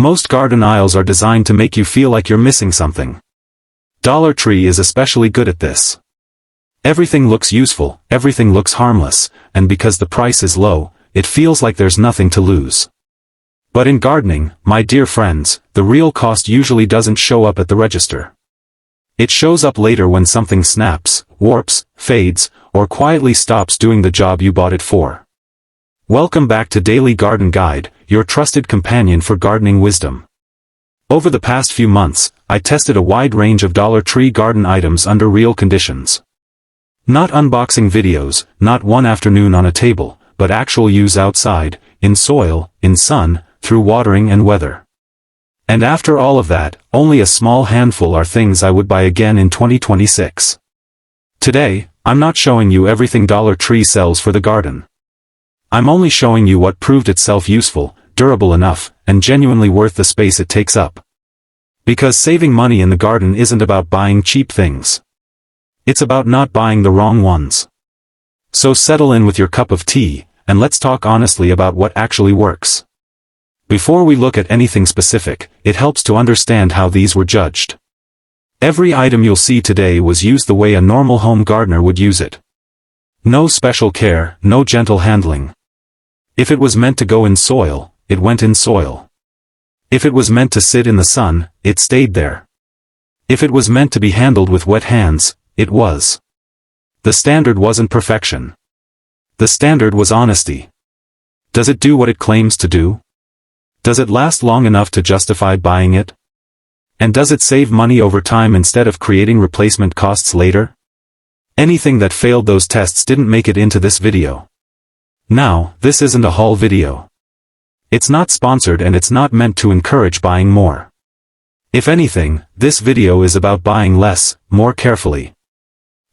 Most garden aisles are designed to make you feel like you're missing something. Dollar Tree is especially good at this. Everything looks useful, everything looks harmless, and because the price is low, it feels like there's nothing to lose. But in gardening, my dear friends, the real cost usually doesn't show up at the register. It shows up later when something snaps, warps, fades, or quietly stops doing the job you bought it for. Welcome back to Daily Garden Guide, your trusted companion for gardening wisdom. Over the past few months, I tested a wide range of Dollar Tree garden items under real conditions. Not unboxing videos, not one afternoon on a table, but actual use outside, in soil, in sun, through watering and weather. And after all of that, only a small handful are things I would buy again in 2026. Today, I'm not showing you everything Dollar Tree sells for the garden. I'm only showing you what proved itself useful, durable enough, and genuinely worth the space it takes up. Because saving money in the garden isn't about buying cheap things. It's about not buying the wrong ones. So settle in with your cup of tea, and let's talk honestly about what actually works. Before we look at anything specific, it helps to understand how these were judged. Every item you'll see today was used the way a normal home gardener would use it. No special care, no gentle handling. If it was meant to go in soil, it went in soil. If it was meant to sit in the sun, it stayed there. If it was meant to be handled with wet hands, it was. The standard wasn't perfection. The standard was honesty. Does it do what it claims to do? Does it last long enough to justify buying it? And does it save money over time instead of creating replacement costs later? Anything that failed those tests didn't make it into this video. Now, this isn't a haul video. It's not sponsored and it's not meant to encourage buying more. If anything, this video is about buying less, more carefully.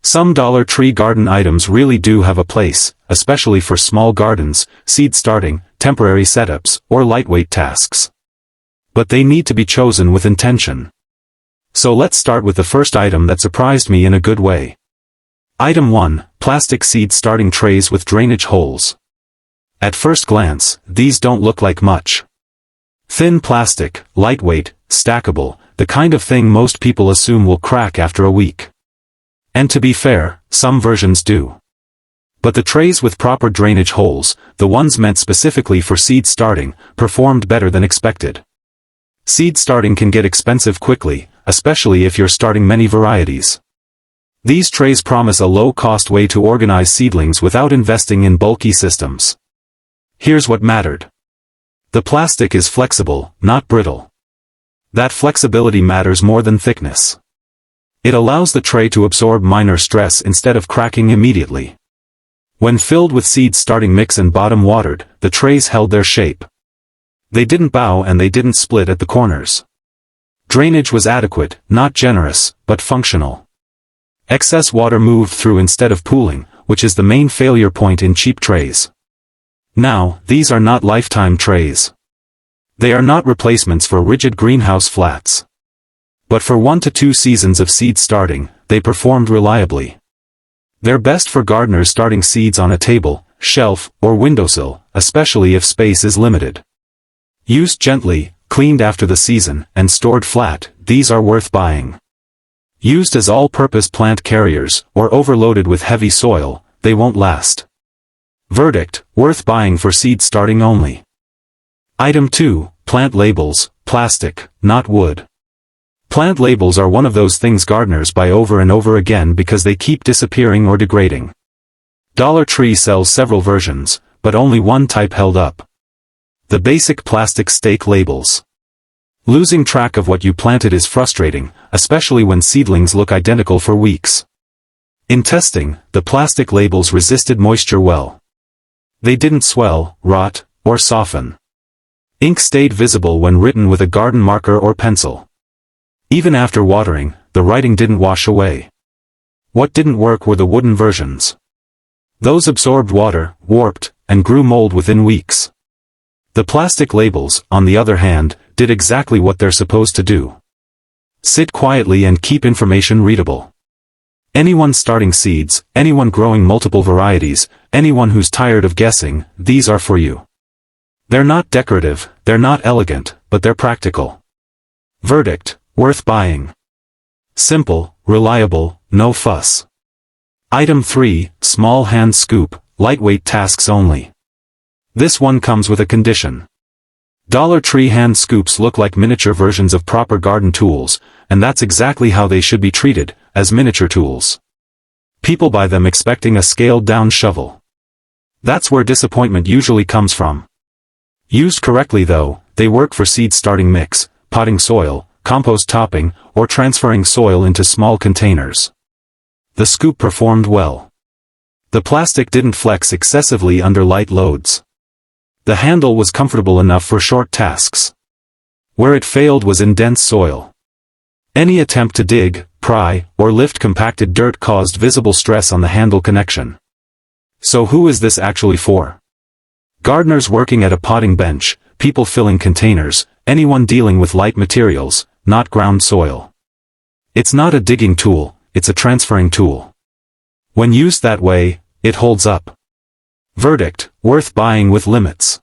Some Dollar Tree garden items really do have a place, especially for small gardens, seed starting, temporary setups, or lightweight tasks. But they need to be chosen with intention. So let's start with the first item that surprised me in a good way. Item 1, plastic seed starting trays with drainage holes. At first glance, these don't look like much. Thin plastic, lightweight, stackable, the kind of thing most people assume will crack after a week. And to be fair, some versions do. But the trays with proper drainage holes, the ones meant specifically for seed starting, performed better than expected. Seed starting can get expensive quickly, especially if you're starting many varieties. These trays promise a low-cost way to organize seedlings without investing in bulky systems. Here's what mattered. The plastic is flexible, not brittle. That flexibility matters more than thickness. It allows the tray to absorb minor stress instead of cracking immediately. When filled with seed starting mix and bottom watered, the trays held their shape. They didn't bow and they didn't split at the corners. Drainage was adequate, not generous, but functional. Excess water moved through instead of pooling, which is the main failure point in cheap trays. Now, these are not lifetime trays. They are not replacements for rigid greenhouse flats. But for 1 to 2 seasons of seed starting, they performed reliably. They're best for gardeners starting seeds on a table, shelf, or windowsill, especially if space is limited. Used gently, cleaned after the season, and stored flat, these are worth buying. Used as all-purpose plant carriers, or overloaded with heavy soil, they won't last. Verdict, worth buying for seed starting only. Item 2, plant labels, plastic, not wood. Plant labels are one of those things gardeners buy over and over again because they keep disappearing or degrading. Dollar Tree sells several versions, but only one type held up. The basic plastic stake labels. Losing track of what you planted is frustrating, especially when seedlings look identical for weeks. In testing, the plastic labels resisted moisture well. They didn't swell, rot, or soften. Ink stayed visible when written with a garden marker or pencil. Even after watering, the writing didn't wash away. What didn't work were the wooden versions. Those absorbed water, warped, and grew mold within weeks. The plastic labels, on the other hand, did exactly what they're supposed to do. Sit quietly and keep information readable. Anyone starting seeds, anyone growing multiple varieties, anyone who's tired of guessing, these are for you. They're not decorative, they're not elegant, but they're practical. Verdict: worth buying. Simple, reliable, no fuss. Item 3, small hand scoop, lightweight tasks only. This one comes with a condition. Dollar Tree hand scoops look like miniature versions of proper garden tools, and that's exactly how they should be treated, as miniature tools. People buy them expecting a scaled-down shovel. That's where disappointment usually comes from. Used correctly though, they work for seed starting mix, potting soil, compost topping, or transferring soil into small containers. The scoop performed well. The plastic didn't flex excessively under light loads. The handle was comfortable enough for short tasks. Where it failed was in dense soil. Any attempt to dig, pry, or lift compacted dirt caused visible stress on the handle connection. So who is this actually for? Gardeners working at a potting bench, people filling containers, anyone dealing with light materials, not ground soil. It's not a digging tool, it's a transferring tool. When used that way, it holds up. Verdict: worth buying with limits.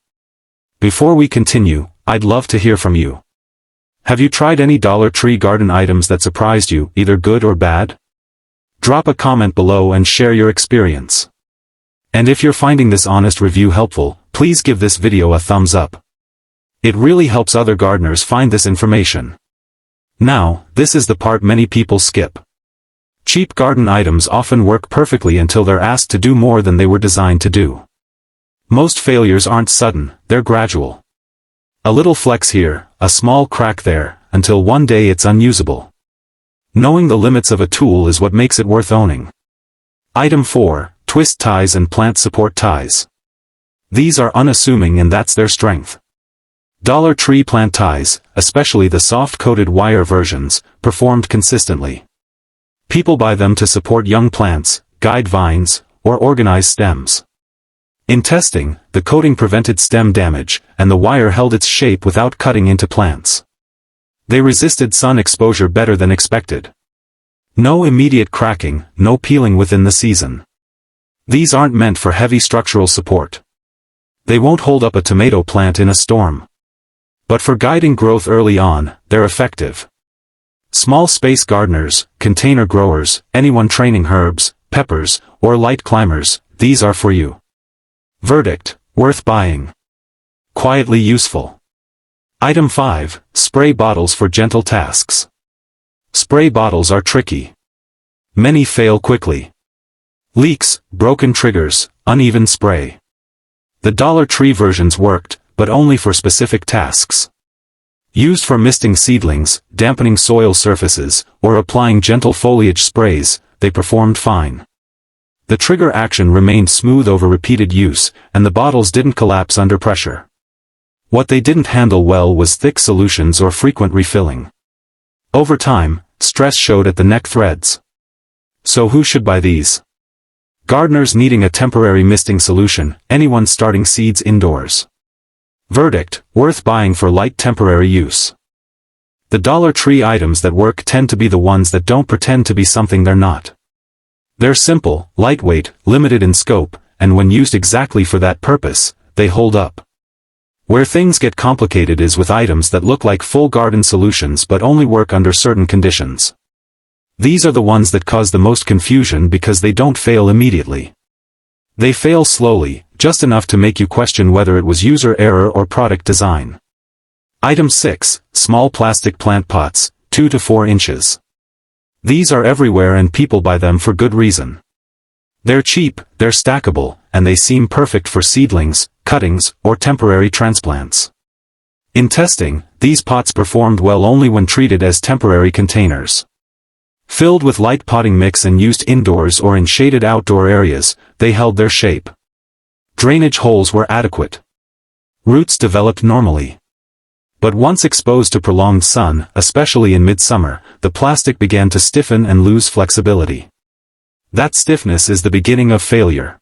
Before we continue, I'd love to hear from you. Have you tried any Dollar Tree garden items that surprised you, either good or bad? Drop a comment below and share your experience. And if you're finding this honest review helpful, please give this video a thumbs up. It really helps other gardeners find this information. Now, this is the part many people skip. Cheap garden items often work perfectly until they're asked to do more than they were designed to do. Most failures aren't sudden, they're gradual. A little flex here, a small crack there, until one day it's unusable. Knowing the limits of a tool is what makes it worth owning. Item 4, twist ties and plant support ties. These are unassuming and that's their strength. Dollar Tree plant ties, especially the soft-coated wire versions, performed consistently. People buy them to support young plants, guide vines, or organize stems. In testing, the coating prevented stem damage, and the wire held its shape without cutting into plants. They resisted sun exposure better than expected. No immediate cracking, no peeling within the season. These aren't meant for heavy structural support. They won't hold up a tomato plant in a storm. But for guiding growth early on, they're effective. Small space gardeners, container growers, anyone training herbs, peppers, or light climbers, these are for you. Verdict: worth buying. Quietly useful. Item 5, spray bottles for gentle tasks. Spray bottles are tricky. Many fail quickly. Leaks, broken triggers, uneven spray. The Dollar Tree versions worked, but only for specific tasks. Used for misting seedlings, dampening soil surfaces, or applying gentle foliage sprays, they performed fine. The trigger action remained smooth over repeated use, and the bottles didn't collapse under pressure. What they didn't handle well was thick solutions or frequent refilling. Over time, stress showed at the neck threads. So who should buy these? Gardeners needing a temporary misting solution, anyone starting seeds indoors. Verdict: worth buying for light temporary use. The Dollar Tree items that work tend to be the ones that don't pretend to be something they're not. They're simple, lightweight, limited in scope, and when used exactly for that purpose, they hold up. Where things get complicated is with items that look like full garden solutions but only work under certain conditions. These are the ones that cause the most confusion because they don't fail immediately. They fail slowly, just enough to make you question whether it was user error or product design. Item 6, small plastic plant pots, 2 to 4 inches. These are everywhere and people buy them for good reason. They're cheap, they're stackable, and they seem perfect for seedlings, cuttings, or temporary transplants. In testing, these pots performed well only when treated as temporary containers. Filled with light potting mix and used indoors or in shaded outdoor areas, they held their shape. Drainage holes were adequate. Roots developed normally. But once exposed to prolonged sun, especially in midsummer, the plastic began to stiffen and lose flexibility. That stiffness is the beginning of failure.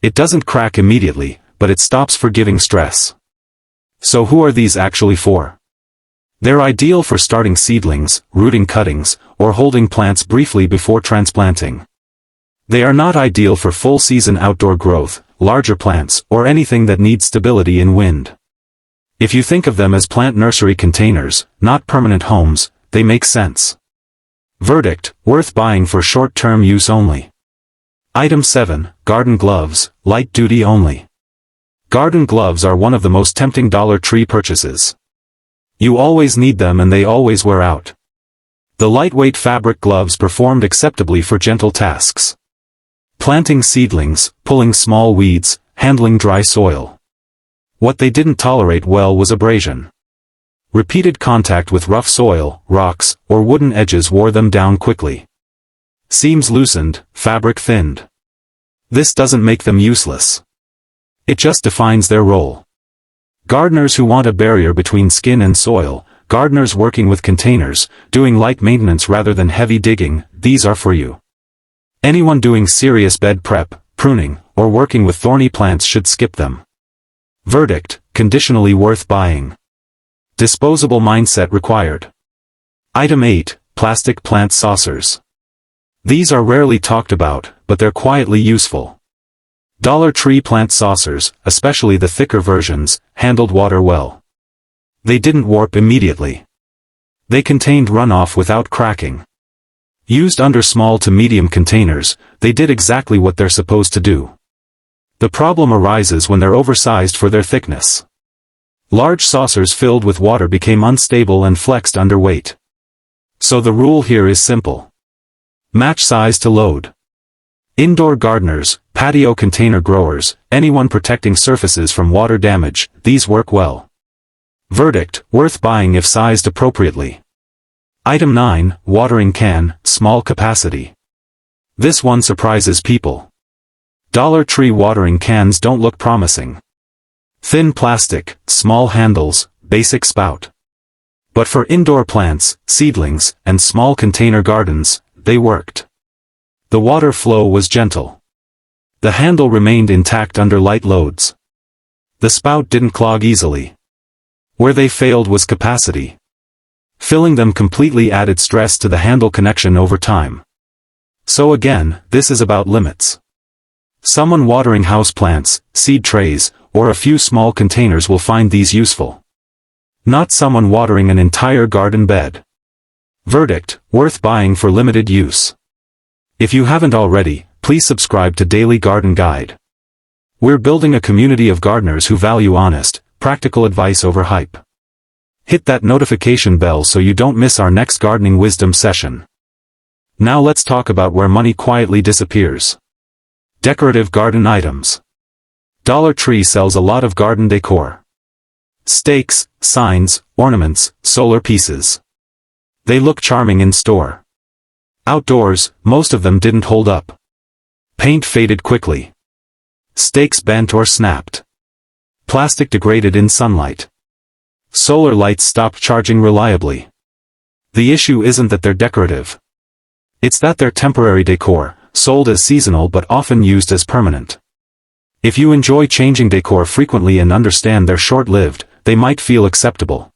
It doesn't crack immediately, but it stops forgiving stress. So who are these actually for? They're ideal for starting seedlings, rooting cuttings, or holding plants briefly before transplanting. They are not ideal for full-season outdoor growth, larger plants, or anything that needs stability in wind. If you think of them as plant nursery containers, not permanent homes, they make sense. Verdict: worth buying for short-term use only. Item 7, garden gloves, light duty only. Garden gloves are one of the most tempting Dollar Tree purchases. You always need them and they always wear out. The lightweight fabric gloves performed acceptably for gentle tasks. Planting seedlings, pulling small weeds, handling dry soil. What they didn't tolerate well was abrasion. Repeated contact with rough soil, rocks, or wooden edges wore them down quickly. Seams loosened, fabric thinned. This doesn't make them useless. It just defines their role. Gardeners who want a barrier between skin and soil, gardeners working with containers, doing light maintenance rather than heavy digging, these are for you. Anyone doing serious bed prep, pruning, or working with thorny plants should skip them. Verdict: conditionally worth buying. Disposable mindset required. Item 8, plastic plant saucers. These are rarely talked about, but they're quietly useful. Dollar Tree plant saucers, especially the thicker versions, handled water well. They didn't warp immediately. They contained runoff without cracking. Used under small to medium containers, they did exactly what they're supposed to do. The problem arises when they're oversized for their thickness. Large saucers filled with water became unstable and flexed under weight. So the rule here is simple. Match size to load. Indoor gardeners, patio container growers, anyone protecting surfaces from water damage, these work well. Verdict: worth buying if sized appropriately. Item 9, watering can, small capacity. This one surprises people. Dollar Tree watering cans don't look promising. Thin plastic, small handles, basic spout. But for indoor plants, seedlings, and small container gardens, they worked. The water flow was gentle. The handle remained intact under light loads. The spout didn't clog easily. Where they failed was capacity. Filling them completely added stress to the handle connection over time. So again, this is about limits. Someone watering houseplants, seed trays, or a few small containers will find these useful. Not someone watering an entire garden bed. Verdict: worth buying for limited use. If you haven't already, please subscribe to Daily Garden Guide. We're building a community of gardeners who value honest, practical advice over hype. Hit that notification bell so you don't miss our next gardening wisdom session. Now let's talk about where money quietly disappears. Decorative garden items. Dollar Tree sells a lot of garden decor. Stakes, signs, ornaments, solar pieces. They look charming in store. Outdoors, most of them didn't hold up. Paint faded quickly. Stakes bent or snapped. Plastic degraded in sunlight. Solar lights stopped charging reliably. The issue isn't that they're decorative. It's that they're temporary decor, sold as seasonal but often used as permanent. If you enjoy changing decor frequently and understand they're short-lived, they might feel acceptable.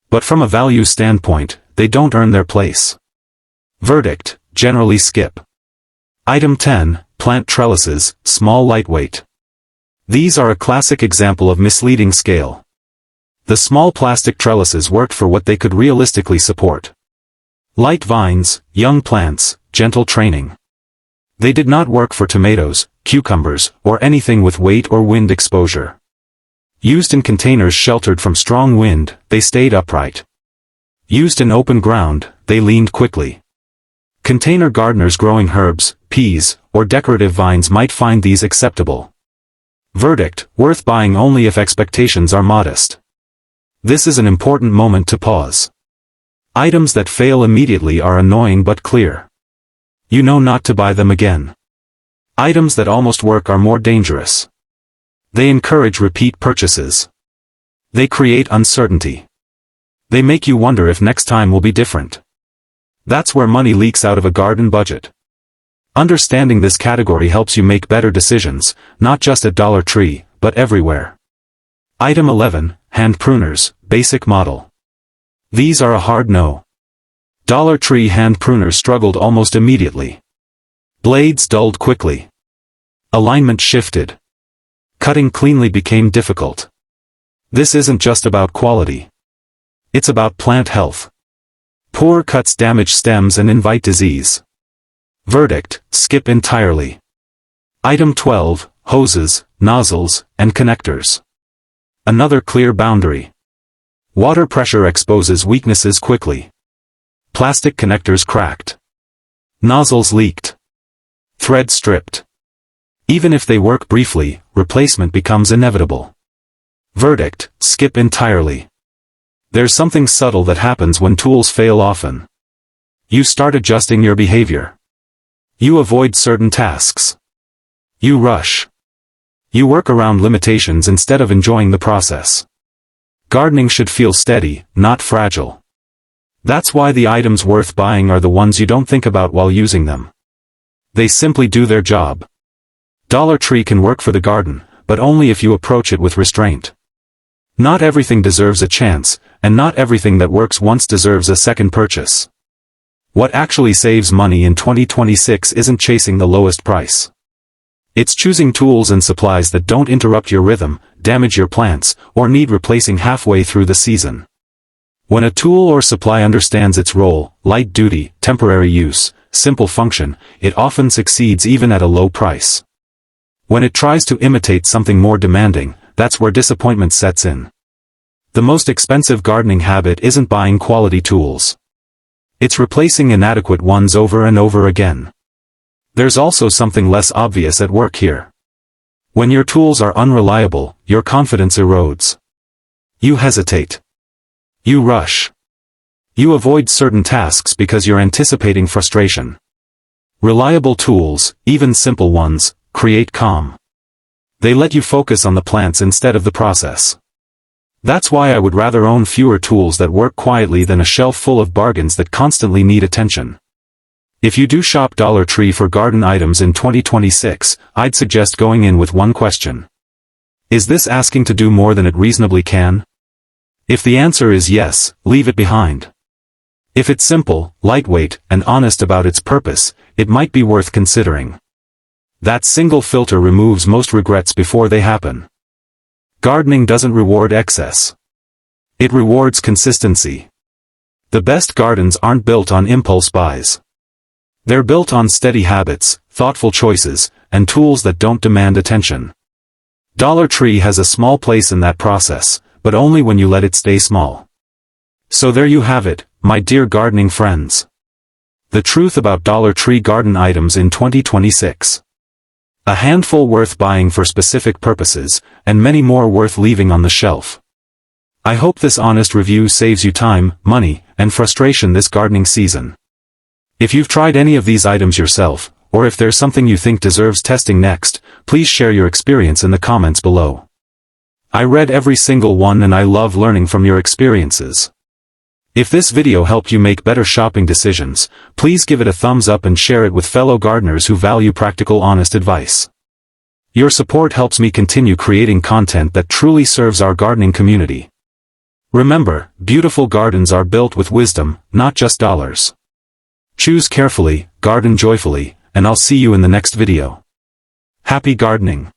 But from a value standpoint, they don't earn their place. Verdict: generally skip. Item 10, plant trellises, small lightweight. These are a classic example of misleading scale. The small plastic trellises worked for what they could realistically support. Light vines, young plants, gentle training. They did not work for tomatoes, cucumbers, or anything with weight or wind exposure. Used in containers sheltered from strong wind, they stayed upright. Used in open ground, they leaned quickly. Container gardeners growing herbs, peas, or decorative vines might find these acceptable. Verdict: worth buying only if expectations are modest. This is an important moment to pause. Items that fail immediately are annoying but clear. You know not to buy them again. Items that almost work are more dangerous. They encourage repeat purchases. They create uncertainty. They make you wonder if next time will be different. That's where money leaks out of a garden budget. Understanding this category helps you make better decisions, not just at Dollar Tree, but everywhere. Item 11, hand pruners, basic model. These are a hard no. Dollar Tree hand pruners struggled almost immediately. Blades dulled quickly. Alignment shifted. Cutting cleanly became difficult. This isn't just about quality. It's about plant health. Poor cuts damage stems and invite disease. Verdict: skip entirely. Item 12, hoses, nozzles, and connectors. Another clear boundary. Water pressure exposes weaknesses quickly. Plastic connectors cracked. Nozzles leaked. Thread stripped. Even if they work briefly, replacement becomes inevitable. Verdict: skip entirely. There's something subtle that happens when tools fail often. You start adjusting your behavior. You avoid certain tasks. You rush. You work around limitations instead of enjoying the process. Gardening should feel steady, not fragile. That's why the items worth buying are the ones you don't think about while using them. They simply do their job. Dollar Tree can work for the garden, but only if you approach it with restraint. Not everything deserves a chance, and not everything that works once deserves a second purchase. What actually saves money in 2026 isn't chasing the lowest price. It's choosing tools and supplies that don't interrupt your rhythm, damage your plants, or need replacing halfway through the season. When a tool or supply understands its role, light duty, temporary use, simple function, it often succeeds even at a low price. When it tries to imitate something more demanding, that's where disappointment sets in. The most expensive gardening habit isn't buying quality tools. It's replacing inadequate ones over and over again. There's also something less obvious at work here. When your tools are unreliable, your confidence erodes. You hesitate. You rush. You avoid certain tasks because you're anticipating frustration. Reliable tools, even simple ones, create calm. They let you focus on the plants instead of the process. That's why I would rather own fewer tools that work quietly than a shelf full of bargains that constantly need attention. If you do shop Dollar Tree for garden items in 2026, I'd suggest going in with one question. Is this asking to do more than it reasonably can? If the answer is yes, leave it behind. If it's simple, lightweight, and honest about its purpose, it might be worth considering. That single filter removes most regrets before they happen. Gardening doesn't reward excess. It rewards consistency. The best gardens aren't built on impulse buys. They're built on steady habits, thoughtful choices, and tools that don't demand attention. Dollar Tree has a small place in that process, but only when you let it stay small. So there you have it, my dear gardening friends. The truth about Dollar Tree garden items in 2026. A handful worth buying for specific purposes, and many more worth leaving on the shelf. I hope this honest review saves you time, money, and frustration this gardening season. If you've tried any of these items yourself, or if there's something you think deserves testing next, please share your experience in the comments below. I read every single one and I love learning from your experiences. If this video helped you make better shopping decisions, please give it a thumbs up and share it with fellow gardeners who value practical, honest advice. Your support helps me continue creating content that truly serves our gardening community. Remember, beautiful gardens are built with wisdom, not just dollars. Choose carefully, garden joyfully, and I'll see you in the next video. Happy gardening!